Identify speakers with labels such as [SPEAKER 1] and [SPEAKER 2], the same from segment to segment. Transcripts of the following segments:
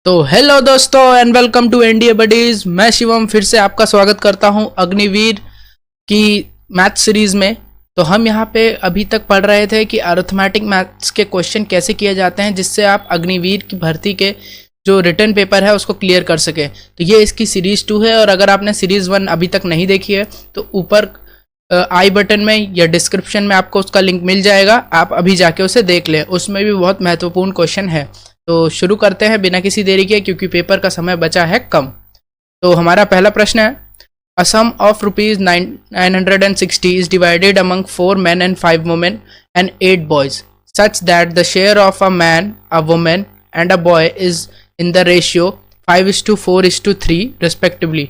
[SPEAKER 1] तो हेलो दोस्तों and welcome to NDA buddies. मैं शिवम फिर से आपका स्वागत करता हूं अग्निवीर की मैथ सीरीज में। तो हम यहां पे अभी तक पढ़ रहे थे कि अरिथमेटिक मैथ्स के क्वेश्चन कैसे किए जाते हैं जिससे आप अग्निवीर की भर्ती के जो रिटर्न पेपर है उसको क्लियर कर सके। तो ये इसकी सीरीज 2 है और अगर आपने सीरीज 1 अभी तक नहीं देखी है तो ऊपर आई बटन में या डिस्क्रिप्शन में आपको उसका लिंक मिल जाएगा, आप अभी जाके उसे देख लें। उसमें भी बहुत महत्वपूर्ण क्वेश्चन है। तो शुरू करते हैं बिना किसी देरी के, क्योंकि पेपर का समय बचा है कम। तो हमारा पहला प्रश्न है, a sum of ₹960 is divided among 4 men and 5 women and 8 boys such that the share of a man, a woman and a boy is in the ratio 5:4:3 respectively.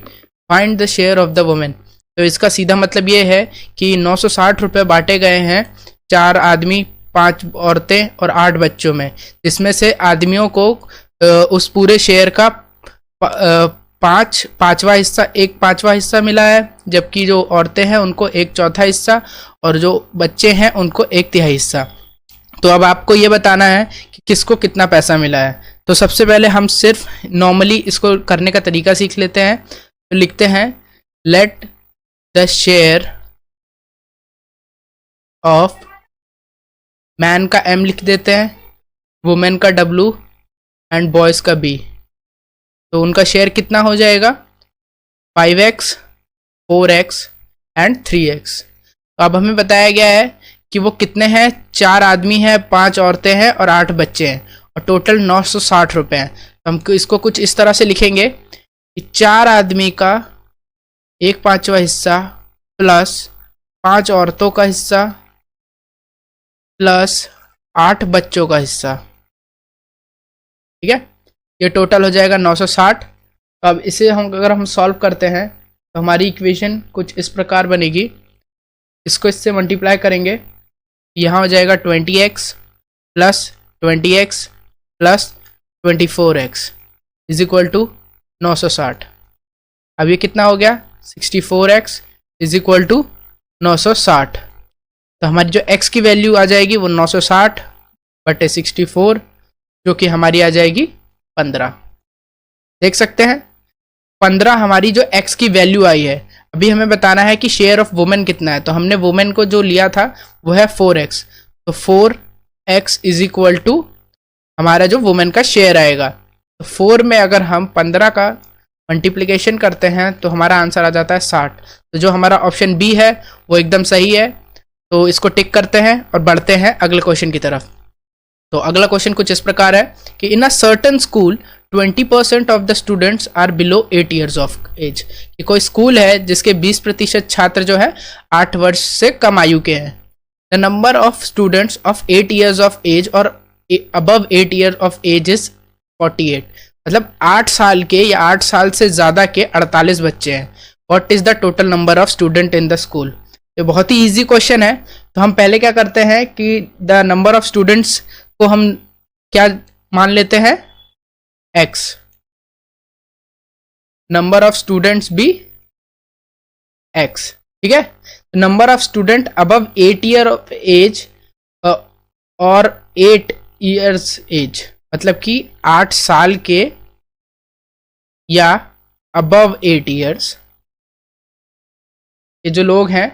[SPEAKER 1] Find the share of the women. तो इसका सीधा मतलब ये है कि 960 रुपये बांटे गए हैं 4 आदमी, 5 औरतें और 8 बच्चों में, जिसमें से आदमियों को उस पूरे शेयर का पाँचवा हिस्सा, 1/5 हिस्सा मिला है, जबकि जो औरतें हैं उनको 1/4 हिस्सा और जो बच्चे हैं उनको 1/3 हिस्सा। तो अब आपको ये बताना है कि किसको कितना पैसा मिला है। तो सबसे पहले हम सिर्फ नॉर्मली इसको करने का तरीका सीख लेते हैं। तो लिखते हैं let the share of man का M लिख देते हैं, वुमेन का W एंड बॉयज़ का B। तो उनका शेयर कितना हो जाएगा 5x, 4x एंड 3x। तो अब हमें बताया गया है कि वो कितने हैं, 4 आदमी हैं, 5 औरतें हैं और 8 बच्चे हैं और टोटल 960 रुपये हैं। तो हम इसको कुछ इस तरह से लिखेंगे कि 4 आदमी का 1/5 हिस्सा प्लस 5 औरतों का हिस्सा प्लस 8 बच्चों का हिस्सा, ठीक है। ये टोटल हो जाएगा 960। तो अब इसे अगर हम सॉल्व करते हैं तो हमारी इक्वेशन कुछ इस प्रकार बनेगी। इसको इससे मल्टीप्लाई करेंगे, यहाँ हो जाएगा 20x plus 20x plus 24x is equal to 960। अब ये कितना हो गया 64x इज इक्वल टू 960। तो हमारी जो x की वैल्यू आ जाएगी वो 960 बटे 64, जो कि हमारी आ जाएगी 15। देख सकते हैं 15 हमारी जो x की वैल्यू आई है। अभी हमें बताना है कि शेयर ऑफ वुमेन कितना है। तो हमने वुमेन को जो लिया था वो है 4x। तो 4x इज इक्वल टू हमारा जो वुमेन का शेयर आएगा। तो 4 में अगर हम 15 का मल्टीप्लिकेशन करते हैं तो हमारा आंसर आ जाता है 60। तो जो हमारा ऑप्शन बी है वो एकदम सही है। तो इसको टिक करते हैं और बढ़ते हैं अगले क्वेश्चन की तरफ। तो अगला क्वेश्चन कुछ इस प्रकार है कि in a certain school 20% of the students are below 8 years of age. कि कोई स्कूल है जिसके 20% छात्र जो है 8 वर्ष से कम आयु के हैं। The number of students of 8 years of age और above 8 years of age is 48। मतलब 8 साल के या 8 साल से ज़्यादा के 48 बच्चे हैं। What is the total number of student in the school. ये बहुत ही इजी क्वेश्चन है। तो हम पहले क्या करते हैं कि द नंबर ऑफ स्टूडेंट्स को हम क्या मान लेते हैं x, नंबर ऑफ स्टूडेंट्स भी x, ठीक है। Number of student above 8 year of age और 8 years एज, मतलब कि 8 साल के या अबव 8 years ये जो लोग हैं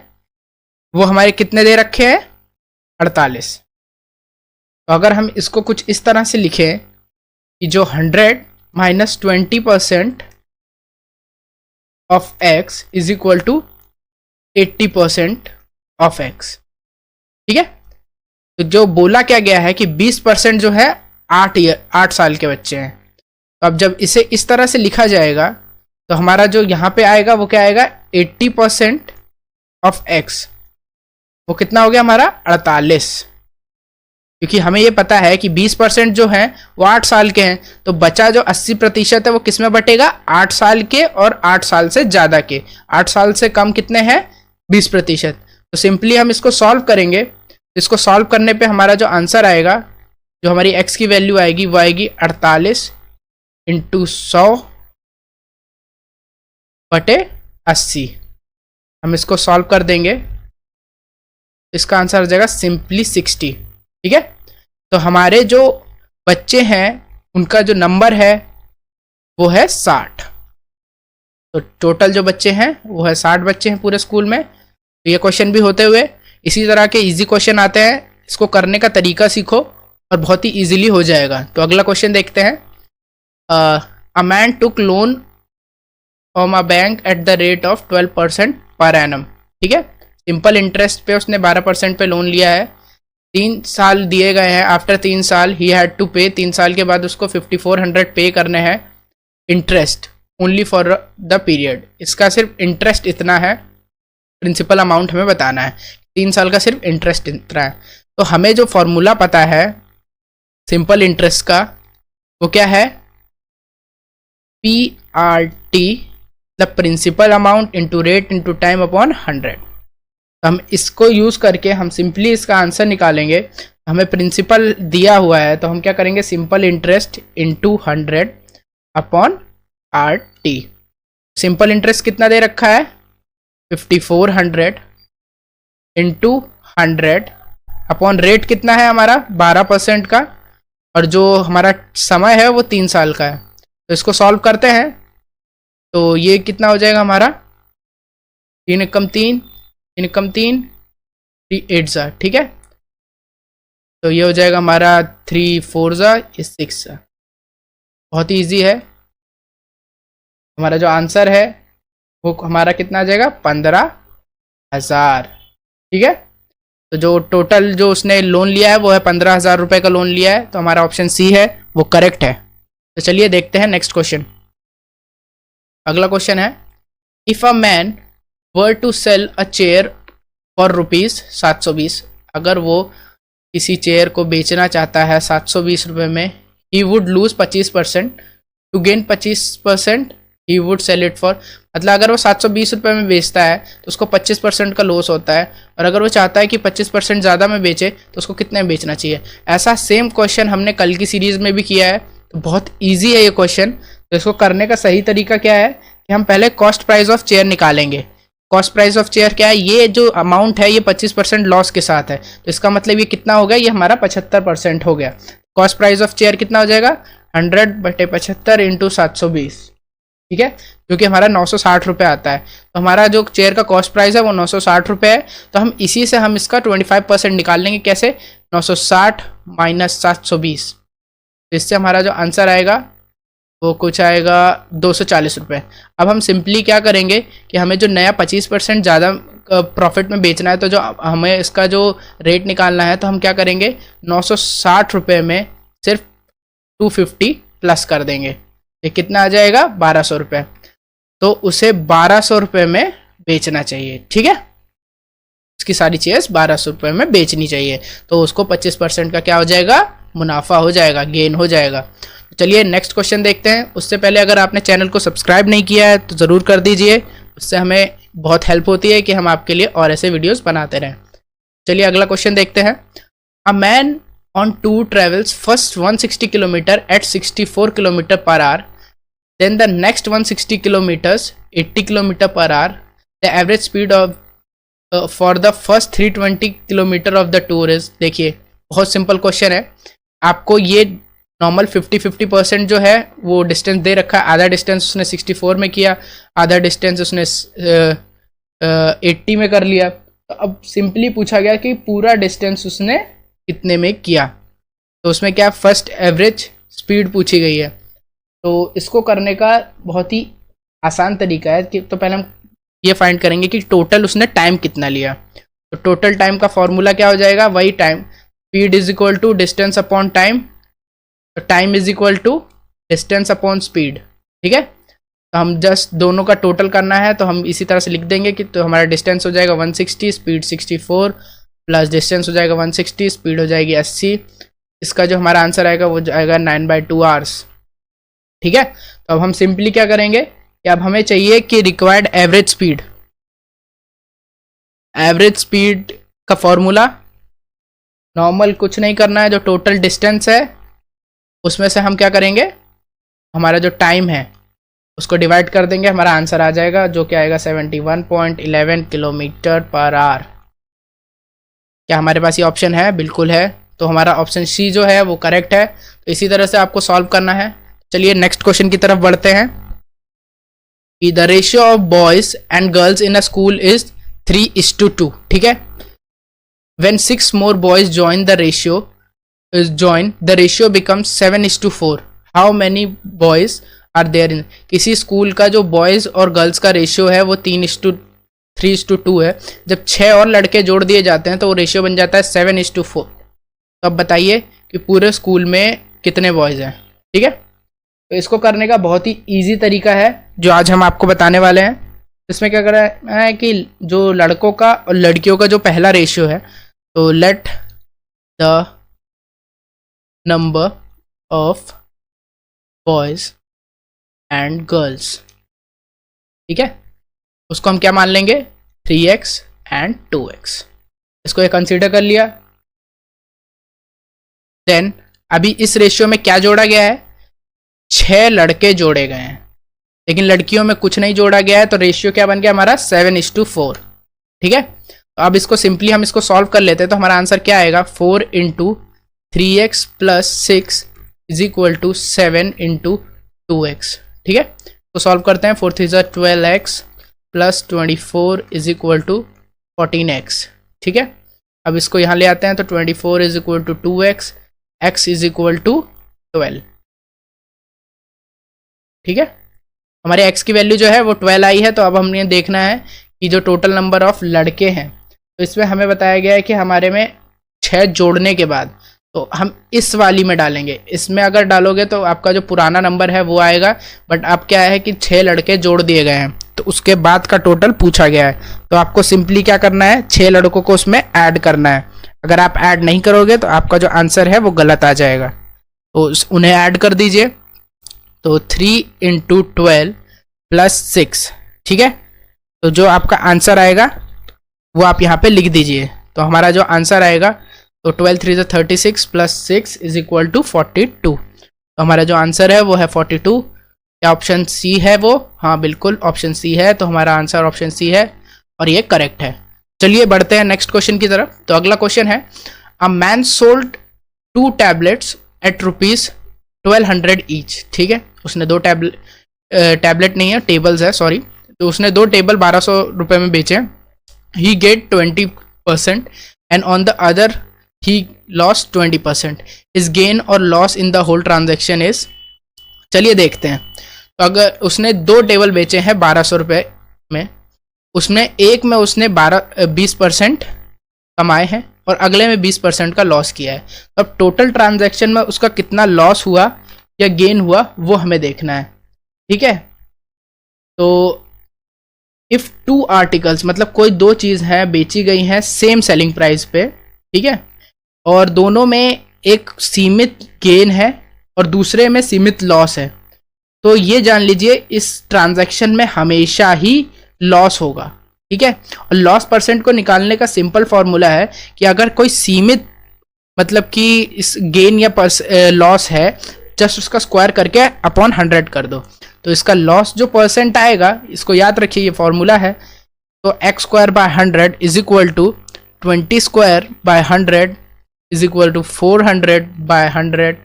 [SPEAKER 1] वो हमारे कितने दे रखे हैं 48। तो अगर हम इसको कुछ इस तरह से लिखें कि जो 100 minus 20% of x is equal to 80% of x, ठीक है। तो जो बोला क्या गया है कि 20% जो है 8 साल के बच्चे हैं। तो अब जब इसे इस तरह से लिखा जाएगा तो हमारा जो यहाँ पे आएगा वो क्या आएगा 80% ऑफ x, वो कितना हो गया हमारा 48। क्योंकि हमें ये पता है कि 20% जो है वो 8 साल के हैं, तो बचा जो 80% है वो किस में बटेगा 8 साल के और 8 साल से ज़्यादा के। 8 साल से कम कितने हैं 20%। तो सिंपली हम इसको सॉल्व करेंगे। इसको सॉल्व करने पे हमारा जो आंसर आएगा, जो हमारी x की वैल्यू आएगी वो आएगी 48 इंटू 100 बटे 80। हम इसको सॉल्व कर देंगे, इसका आंसर आ जाएगा सिंपली 60, ठीक है। तो हमारे जो बच्चे हैं उनका जो नंबर है वो है 60। तो टोटल जो बच्चे हैं वो है 60 बच्चे हैं पूरे स्कूल में। तो ये क्वेश्चन भी होते हुए इसी तरह के इजी क्वेश्चन आते हैं, इसको करने का तरीका सीखो और बहुत ही इजीली हो जाएगा। तो अगला क्वेश्चन देखते हैं। A man took loan from a bank at the rate of 12% per annum. ठीक है, सिंपल इंटरेस्ट पे उसने 12% पे लोन लिया है। 3 साल दिए गए हैं। आफ्टर 3 साल ही हैड टू पे, 3 साल के बाद उसको 5400 पे करने हैं interest only for the period. इसका सिर्फ इंटरेस्ट इतना है, प्रिंसिपल अमाउंट हमें बताना है। 3 साल का सिर्फ इंटरेस्ट इतना है। तो हमें जो फॉर्मूला पता है सिंपल इंटरेस्ट का वो क्या है, PRT the principal amount into rate into time upon 100। तो हम इसको यूज करके हम सिंपली इसका आंसर निकालेंगे। हमें प्रिंसिपल दिया हुआ है तो हम क्या करेंगे, simple interest into 100 upon RT। Simple interest कितना दे रखा है, 5400 इंटू 100 अपॉन रेट कितना है हमारा 12% का, और जो हमारा समय है वो 3 साल का है। तो इसको सॉल्व करते हैं। तो ये कितना हो जाएगा हमारा, 3 एकम 3, 3 एकम 3, 3 8 ज़ा। ठीक है, तो ये हो जाएगा हमारा 3 4 ज़ा 6 ज़ा। बहुत ही ईजी है। हमारा जो आंसर है वो हमारा कितना आ जाएगा, 15,000। ठीक है, तो जो टोटल जो उसने लोन लिया है वो है 15,000 रुपये का लोन लिया है। तो हमारा ऑप्शन सी है वो करेक्ट है। तो चलिए देखते हैं नेक्स्ट क्वेश्चन। अगला क्वेश्चन है, if a man were to sell a chair for ₹720, अगर वो किसी चेयर को बेचना चाहता है 720 रुपये में, he would lose 25%, to gain 25% he would sell it for. मतलब अगर वो 720 रुपये में बेचता है तो उसको 25% का लॉस होता है, और अगर वो चाहता है कि 25% ज़्यादा में बेचे तो उसको कितने में बेचना चाहिए। ऐसा सेम क्वेश्चन हमने कल की सीरीज़ में भी किया है। तो बहुत ईजी है ये क्वेश्चन। तो इसको करने का सही तरीका क्या है कि हम पहले कॉस्ट प्राइस ऑफ चेयर निकालेंगे। कॉस्ट प्राइस ऑफ चेयर क्या है, ये जो अमाउंट है ये 25% लॉस के साथ है। तो इसका मतलब ये कितना हो गया, ये हमारा 75% हो गया। कॉस्ट प्राइस ऑफ चेयर कितना हो जाएगा, 100/75 इंटू 720। ठीक है, क्योंकि हमारा 960 रुपये आता है। तो हमारा जो चेयर का कॉस्ट प्राइस है वो 960 रुपये है। तो हम इसी से हम इसका 25% निकाल लेंगे। कैसे, 960 माइनस 720। तो इससे हमारा जो आंसर आएगा वो कुछ आएगा 240 रुपये। अब हम सिंपली क्या करेंगे कि हमें जो नया 25% ज़्यादा प्रॉफिट में बेचना है, तो जो हमें इसका जो रेट निकालना है, तो हम क्या करेंगे, 960 रुपये में सिर्फ 250 प्लस कर देंगे। ये कितना आ जाएगा, 1200 रुपये। तो उसे 1200 रुपये में बेचना चाहिए। ठीक है, उसकी सारी चीज़ 1200 रुपये में बेचनी चाहिए। तो उसको 25% का क्या हो जाएगा, मुनाफा हो जाएगा, गेन हो जाएगा। तो चलिए नेक्स्ट क्वेश्चन देखते हैं। उससे पहले अगर आपने चैनल को सब्सक्राइब नहीं किया है तो ज़रूर कर दीजिए, उससे हमें बहुत हेल्प होती है कि हम आपके लिए और ऐसे वीडियोस बनाते रहें। चलिए अगला क्वेश्चन देखते हैं। A man on tour travels first 160 kilometre at 64 kilometre per hour, then the next 160 kilometres 80 kilometre per hour. The average speed of for the first 320 kilometre of the tour is. देखिए बहुत simple question है। आपको ये normal 50-50% जो है वो distance दे रखा है। आधा डिस्टेंस उसने 64 में किया, आधा डिस्टेंस उसने 80 में कर लिया। तो अब सिंपली पूछा गया कि पूरा डिस्टेंस उसने कितने में किया। तो उसमें क्या फर्स्ट एवरेज स्पीड पूछी गई है। तो इसको करने का बहुत ही आसान तरीका है कि तो पहले हम ये फाइंड करेंगे कि टोटल उसने टाइम कितना लिया। तो टोटल टाइम का फॉर्मूला क्या हो जाएगा, वही time, speed is equal to distance upon time. तो time is equal to distance upon speed. ठीक है, तो हम जस्ट दोनों का टोटल करना है, तो हम इसी तरह से लिख देंगे कि तो हमारा डिस्टेंस हो जाएगा 160, स्पीड 64, प्लस डिस्टेंस हो जाएगा 160, स्पीड हो जाएगी 80। इसका जो हमारा आंसर आएगा वो जाएगा 9/2 आवर्स। ठीक है, तो अब हम सिंपली क्या करेंगे कि अब हमें चाहिए कि required average speed. Average speed का फॉर्मूला नॉर्मल कुछ नहीं करना है, जो टोटल डिस्टेंस है उसमें से हम क्या करेंगे, हमारा जो टाइम है उसको डिवाइड कर देंगे, हमारा आंसर आ जाएगा जो क्या आएगा 71.11 किलोमीटर पर आवर। क्या हमारे पास ये ऑप्शन है, बिल्कुल है। तो हमारा ऑप्शन सी जो है वो करेक्ट है। तो इसी तरह से आपको सॉल्व करना है। चलिए नेक्स्ट क्वेश्चन की तरफ बढ़ते हैं कि the ratio of boys and girls in a school is 3:2. ठीक है, when 6 more boys join the ratio becomes 7:4. how many boys are there in, किसी स्कूल का जो बॉयज और गर्ल्स का रेशियो है वो 3:2 है। जब 6 और लड़के जोड़ दिए जाते हैं तो वो रेशियो बन जाता है 7:4। तो अब बताइए कि पूरे स्कूल में कितने बॉयज हैं। ठीक है, तो इसको करने का बहुत ही इजी तरीका है जो आज हम आपको बताने वाले हैं। इसमें क्या करना है कि जो लड़कों का और लड़कियों का जो पहला रेशियो है, तो let the number of boys and girls, ठीक है, उसको हम क्या मान लेंगे 3x एंड 2x। इसको ये कंसीडर कर लिया। देन अभी इस रेशियो में क्या जोड़ा गया है, 6 लड़के जोड़े गए हैं, लेकिन लड़कियों में कुछ नहीं जोड़ा गया है, तो रेशियो क्या बन गया हमारा 7:4। ठीक है, तो अब इसको सिंपली हम इसको सॉल्व कर लेते हैं। तो हमारा आंसर क्या आएगा, 4 × 3x + 6 = 7 × 2x। ठीक है, तो सॉल्व करते हैं। 4 3 12x + 24 = 14x। ठीक है, अब इसको यहाँ ले आते हैं तो 24 = 2x, x = 12। ठीक है, हमारे x की वैल्यू जो है वो 12 आई है। तो अब हमने देखना है कि जो टोटल नंबर ऑफ लड़के हैं, तो इसमें हमें बताया गया है कि हमारे में 6 जोड़ने के बाद तो हम इस वाली में डालेंगे। इसमें अगर डालोगे तो आपका जो पुराना नंबर है वो आएगा, बट अब क्या है कि 6 लड़के जोड़ दिए गए हैं, तो उसके बाद का टोटल पूछा गया है। तो आपको सिंपली क्या करना है, 6 लड़कों को उसमें ऐड करना है। अगर आप ऐड नहीं करोगे तो आपका जो आंसर है वो गलत आ जाएगा, तो उन्हें ऐड कर दीजिए। तो 3 × 12 + 6। ठीक है, तो जो आपका आंसर आएगा वो आप यहाँ पे लिख दीजिए। तो हमारा जो आंसर आएगा, तो 12 3 36 + 6 = 42। तो हमारा जो आंसर है वो है 42। क्या ऑप्शन सी है वो? हाँ बिल्कुल ऑप्शन सी है। तो हमारा आंसर ऑप्शन सी है और ये करेक्ट है। चलिए बढ़ते हैं नेक्स्ट क्वेश्चन की तरफ। तो अगला क्वेश्चन है, a man sold 2 tablets at ₹1200 each. ठीक है, उसने 2 टैबलेट नहीं है, टेबल्स है, सॉरी। तो उसने 2 टेबल 1200 रुपये में बेचे। He get 20% and on the other he loss 20%। His gain और loss in the whole transaction is. चलिए देखते हैं। तो अगर उसने 2 टेबल बेचे हैं 1200 रुपये में, उसमें एक में उसने 20% कमाए हैं और अगले में 20% का लॉस किया है। अब टोटल ट्रांजैक्शन में उसका कितना लॉस हुआ या गेन हुआ वो हमें देखना है। ठीक है, तो इफ 2 आर्टिकल्स, मतलब कोई 2 चीज़ हैं बेची गई हैं सेम सेलिंग प्राइस पे, ठीक है, और दोनों में एक सीमित गेन है और दूसरे में सीमित लॉस है, तो ये जान लीजिए इस ट्रांजैक्शन में हमेशा ही लॉस होगा। ठीक है, और लॉस परसेंट को निकालने का सिंपल फॉर्मूला है कि अगर कोई सीमित, मतलब कि इस गेन या लॉस है, जस्ट उसका स्क्वायर करके अपॉन 100 कर दो, तो इसका लॉस जो परसेंट आएगा, इसको याद रखिए ये फॉर्मूला है। तो x² / 100 = 20² / 100 = 400 / 100।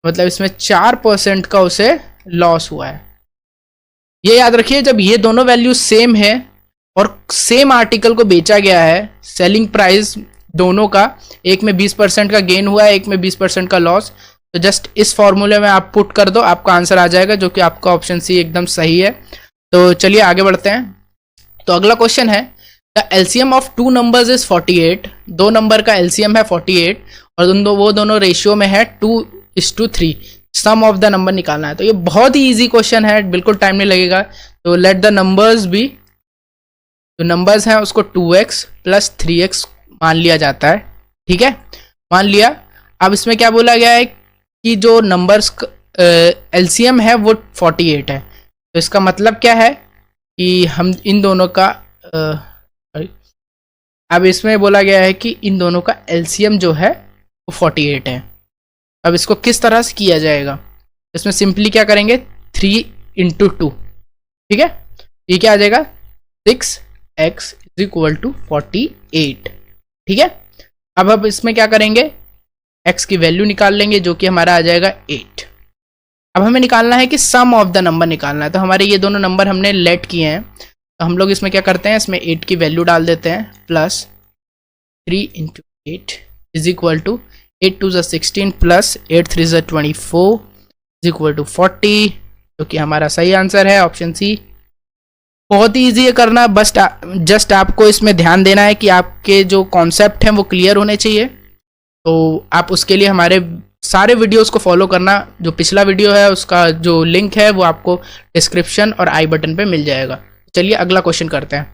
[SPEAKER 1] मतलब इसमें 4% का उसे लॉस हुआ है। ये याद रखिए, जब ये दोनों वैल्यू सेम है और सेम आर्टिकल को बेचा गया है, सेलिंग प्राइस दोनों का, एक में 20% का गेन हुआ है, एक में 20% का लॉस, तो जस्ट इस फॉर्मूले में आप पुट कर दो, आपका आंसर आ जाएगा, जो कि आपका ऑप्शन सी एकदम सही है। तो चलिए आगे बढ़ते हैं। तो अगला क्वेश्चन है, the LCM of 2 numbers is 48। 2 number का एलसीएम है 48 और वो दोनों रेशियो में है 2:3। सम ऑफ द नंबर निकालना है। तो ये बहुत ही इजी क्वेश्चन है, बिल्कुल टाइम नहीं लगेगा। तो लेट द नंबर्स बी, जो नंबर्स हैं उसको 2x + 3x मान लिया जाता है। ठीक है, मान लिया। अब इसमें क्या बोला गया है कि जो नंबर्स एलसीएम है वो 48 है। तो इसका मतलब क्या है कि हम इन दोनों का अब इसमें बोला गया है कि इन दोनों का एलसीएम जो है वो 48 है। अब इसको किस तरह से किया जाएगा, इसमें सिंपली क्या करेंगे, 3 × 2। ठीक है, ये क्या आ जाएगा, 6x = 48। ठीक है, अब इसमें क्या करेंगे, x की वैल्यू निकाल लेंगे, जो कि हमारा आ जाएगा 8। अब हमें निकालना है कि सम ऑफ द नंबर निकालना है। तो हमारे ये दोनों नंबर हमने लेट किए हैं, तो हम लोग इसमें क्या करते हैं, इसमें 8 की वैल्यू डाल देते हैं, plus 3 × 8 is equal to 8 2 16 plus 8 3 24 is equal to 40, जो कि हमारा सही आंसर है ऑप्शन सी। बहुत ही ईजी है करना, बस जस्ट आपको इसमें ध्यान देना है कि आपके जो कॉन्सेप्ट हैं वो क्लियर होने चाहिए। तो आप उसके लिए हमारे सारे वीडियोस को फॉलो करना। जो पिछला वीडियो है उसका जो लिंक है वो आपको डिस्क्रिप्शन और आई बटन पे मिल जाएगा। चलिए अगला क्वेश्चन करते हैं।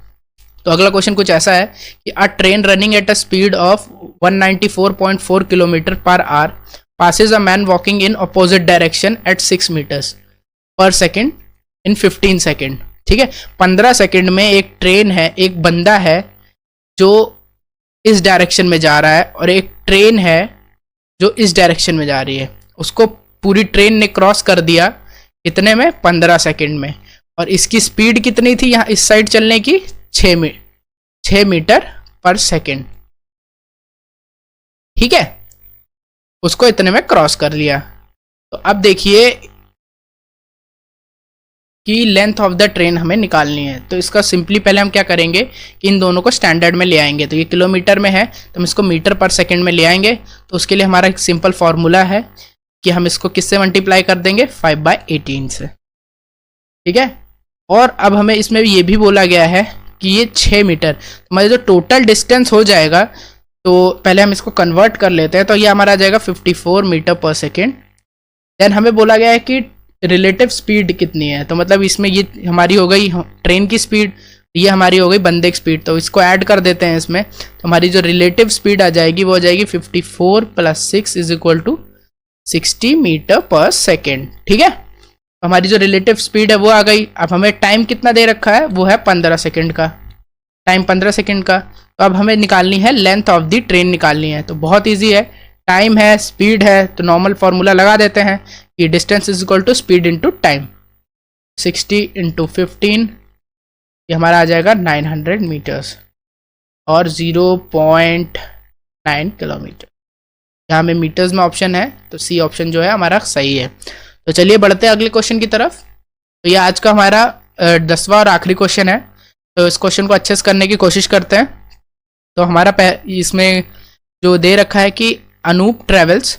[SPEAKER 1] तो अगला क्वेश्चन कुछ ऐसा है कि अ train running at a speed of 194.4 kilometre per our passes a man walking in opposite direction at 6 meters per second in 15 second. ठीक है, 15 सेकेंड में एक ट्रेन है, एक बंदा है जो इस डायरेक्शन में जा रहा है और एक ट्रेन है जो इस डायरेक्शन में जा रही है। उसको पूरी ट्रेन ने क्रॉस कर दिया कितने में, 15 सेकेंड में। और इसकी स्पीड कितनी थी यहाँ इस साइड चलने की, 6 मीटर पर सेकेंड। ठीक है, उसको इतने में क्रॉस कर लिया। तो अब देखिए कि लेंथ ऑफ द ट्रेन हमें निकालनी है। तो इसका सिंपली पहले हम क्या करेंगे कि इन दोनों को स्टैंडर्ड में ले आएंगे। तो ये किलोमीटर में है तो हम इसको मीटर पर सेकंड में ले आएंगे। तो उसके लिए हमारा एक सिंपल फॉर्मूला है कि हम इसको किससे मल्टीप्लाई कर देंगे, 5/18 से। ठीक है, और अब हमें इसमें ये भी बोला गया है कि ये 6 मीटर, हमारा जो टोटल डिस्टेंस हो जाएगा, तो पहले हम इसको कन्वर्ट कर लेते हैं। तो ये हमारा आ जाएगा 54 मीटर पर सेकेंड। देन हमें बोला गया है कि रिलेटिव स्पीड कितनी है। तो मतलब इसमें ये हमारी हो गई ट्रेन की स्पीड, ये हमारी हो गई बंदे की स्पीड। तो इसको ऐड कर देते हैं इसमें। तो हमारी जो रिलेटिव स्पीड आ जाएगी वो हो जाएगी 54 + 6 इज इक्वल टू 60 मीटर पर सेकेंड। ठीक है, तो हमारी जो रिलेटिव स्पीड है वो आ गई। अब हमें टाइम कितना दे रखा है, वो है 15 सेकेंड का, टाइम 15 सेकेंड का। तो अब हमें निकालनी है लेंथ ऑफ द ट्रेन निकालनी है। तो बहुत ईजी है, टाइम है, स्पीड है, तो नॉर्मल फॉर्मूला लगा देते हैं कि distance is equal to speed into time. 60 × 15 ये हमारा आ जाएगा 900 मीटर्स और 0.9 किलोमीटर। यहाँ में मीटर्स में ऑप्शन है तो सी ऑप्शन जो है हमारा सही है। तो चलिए बढ़ते हैं अगले क्वेश्चन की तरफ। तो ये आज का हमारा 10वां और आखिरी क्वेश्चन है। तो इस क्वेश्चन को अच्छे से करने की कोशिश करते हैं। तो हमारा इसमें जो दे रखा है कि Anoop travels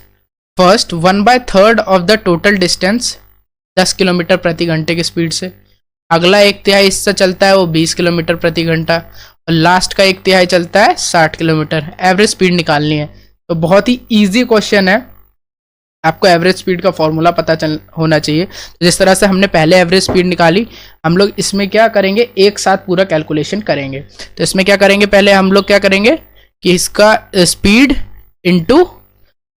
[SPEAKER 1] first 1/3 of the total distance 10 kilometre प्रति घंटे की स्पीड से। अगला 1/3 हिस्सा चलता है वो 20 किलोमीटर प्रति घंटा और लास्ट का 1/3 चलता है 60 किलोमीटर। एवरेज स्पीड निकालनी है। तो बहुत ही इजी क्वेश्चन है, आपको एवरेज स्पीड का फॉर्मूला पता होना चाहिए। तो जिस तरह से हमने पहले एवरेज स्पीड निकाली, हम लोग इसमें क्या करेंगे, एक साथ पूरा कैलकुलेशन करेंगे। तो इसमें क्या करेंगे, पहले हम लोग क्या करेंगे कि इसका स्पीड इंटू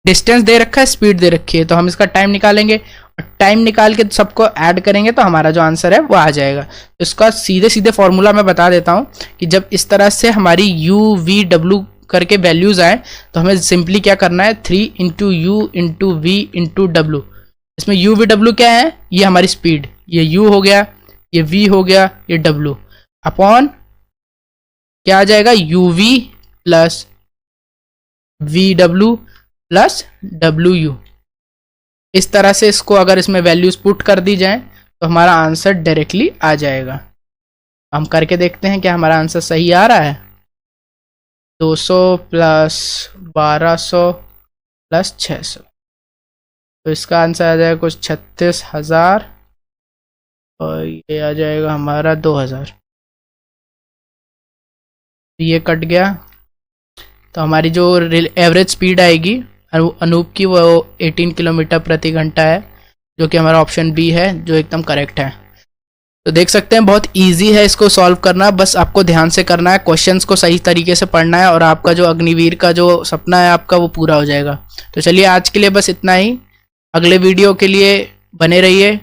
[SPEAKER 1] डिस्टेंस दे रखा है, स्पीड दे रखी है, तो हम इसका टाइम निकालेंगे और टाइम निकाल के सबको ऐड करेंगे तो हमारा जो आंसर है वो आ जाएगा। तो इसका सीधे सीधे फॉर्मूला मैं बता देता हूँ कि जब इस तरह से हमारी यू वी डब्ल्यू करके वैल्यूज आए तो हमें सिंपली क्या करना है, 3 × u × v × w। इसमें u v w क्या है, ये हमारी स्पीड, ये u हो गया, ये v हो गया, ये w अपॉन क्या आ जाएगा, uv + vw + wu। इस तरह से इसको अगर इसमें वैल्यूज पुट कर दी जाए तो हमारा आंसर डायरेक्टली आ जाएगा। हम करके देखते हैं क्या हमारा आंसर सही आ रहा है। 200 + 1200 + 600, तो इसका आंसर आ जाएगा कुछ 36,000 और ये आ जाएगा हमारा 2000। ये कट गया तो हमारी जो एवरेज स्पीड आएगी अनूप की वो 18 किलोमीटर प्रति घंटा है, जो कि हमारा ऑप्शन बी है जो एकदम करेक्ट है। तो देख सकते हैं बहुत इजी है इसको सॉल्व करना, बस आपको ध्यान से करना है, क्वेश्चंस को सही तरीके से पढ़ना है और आपका जो अग्निवीर का जो सपना है आपका वो पूरा हो जाएगा। तो चलिए आज के लिए बस इतना ही, अगले वीडियो के लिए बने रहिए।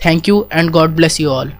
[SPEAKER 1] Thank you and God bless you all.